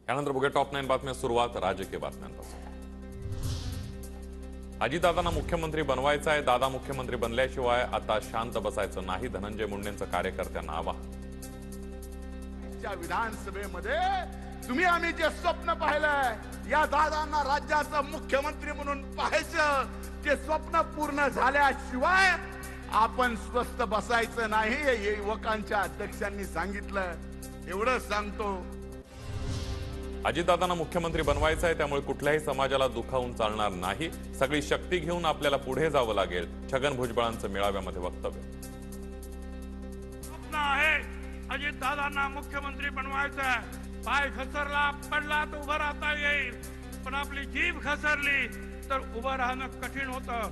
त्यानंतर बघूया टॉप 9 बातम्या. सुरुवात राजकीय बातम्यांपासून. अजितदादांना मुख्यमंत्री बनवायचं आहे. दादा मुख्यमंत्री बनल्याशिवाय आता शांत बसायचं नाही. धनंजय मुंडेंचं कार्यकर्त्यांना आवाहन. विधानसभेमध्ये तुम्ही आम्ही जे स्वप्न पाहिलंय, या दादांना राज्याचं मुख्यमंत्री म्हणून पाहायचं, ते स्वप्न पूर्ण झाल्याशिवाय आपण स्वस्थ बसायचं नाही, हे युवकांच्या अध्यक्षांनी सांगितलं. एवढं सांगतो. अजितदादांना मुख्यमंत्री बनवायचं आहे, त्यामुळे कुठल्याही समाजाला दुखावून चालणार नाही. सगळी शक्ती घेऊन आपल्याला पुढे जावं लागेल. छगन भुजबळांचं मेळाव्यामध्ये वक्तव्य. स्वप्न आहे अजितदादांना मुख्यमंत्री बनवायचं आहे. पाय घसरला पडला तर उभं राहता येईल, पण आपली जीभ घसरली तर उभं राहणं कठीण होतं.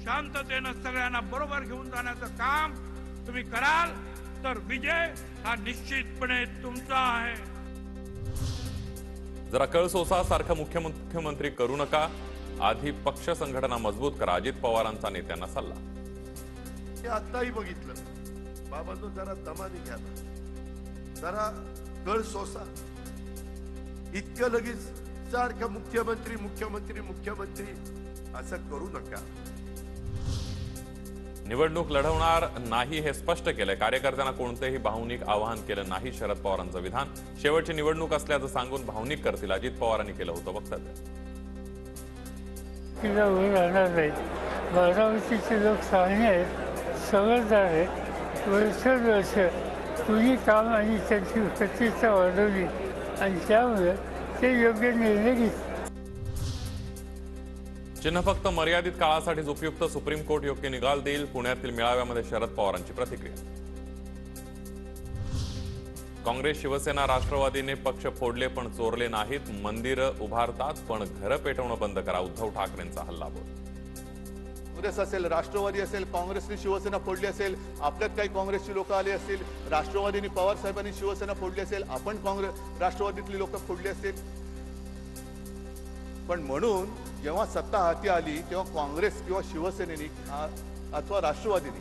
शांततेनं सगळ्यांना बरोबर घेऊन जाण्याचं काम तुम्ही कराल तर विजय हा निश्चितपणे तुमचा आहे. जरा कळसोसा सारखं मुख्यमंत्री करू नका. आधी पक्ष संघटना मजबूत करा. अजित पवारांचा नेत्यांना सल्ला. हे आताही बघितलं. बाबांनो जरा दमाने घ्या, जरा कळ सोसा. इतकं लगेच सारखं मुख्यमंत्री मुख्यमंत्री मुख्यमंत्री असं करू नका. निवडणूक लढवणार नाही हे स्पष्ट केलंय. कार्यकर्त्यांना कोणतेही भावनिक आवाहन केलं नाही. शरद पवारांचं विधान. शेवटची निवडणूक असल्याचं सांगून भावनिक करतील. अजित पवारांनी केलं होतं वक्तव्य. तिला उभं राहणार नाही. बारामतीचे लोक चांगले आहेत, समजदार आहेत. वर्ष तुझी काम आणि त्यांची प्रतिष्ठा वाढवली आणि त्यामुळे ते योग्य निर्णय घेतले. चिन्ह फक्त मर्यादित काळासाठीच उपयुक्त. सुप्रीम कोर्ट योग्य निकाल देईल. पुण्यातील मेळाव्यामध्ये शरद पवारांची प्रतिक्रिया. काँग्रेस शिवसेना राष्ट्रवादीने पक्ष फोडले पण चोरले नाहीत. मंदिरं उभारतात पण घरं पेटवणं बंद करा. उद्धव ठाकरेंचा हल्लाबोल. काँग्रेस असेल, राष्ट्रवादी असेल, काँग्रेसने शिवसेना फोडली असेल, आपल्यात काही काँग्रेसची लोक आली असतील, राष्ट्रवादीने पवार साहेबांनी शिवसेना फोडली असेल, आपण राष्ट्रवादीतली लोक फोडली असतील. पण म्हणून जेव्हा सत्ता हाती आली तेव्हा काँग्रेस किंवा शिवसेनेनी अथवा राष्ट्रवादीने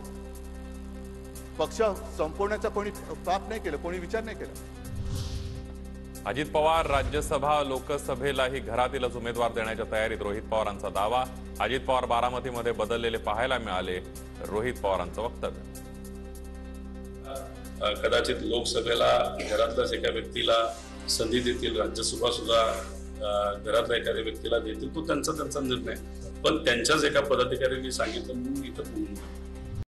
पक्ष संपवण्याचा कोणी पाप नाही केलं, कोणी विचार नाही केला. अजित पवार राज्यसभा लोकसभेलाही घरातीलच उमेदवार देण्याच्या तयारीत. रोहित पवारांचा दावा. अजित पवार बारामतीमध्ये बदललेले पाहायला मिळाले. रोहित पवारांचं वक्तव्य. कदाचित लोकसभेला घरातल्याच एका व्यक्तीला संधी देतील, राज्यसभा सुद्धा घरातल्या एखाद्या व्यक्तीला देतील. तो त्यांचा निर्णय. पण त्यांच्याच एका पदाधिकाऱ्यांनी सांगितलं, मी इथं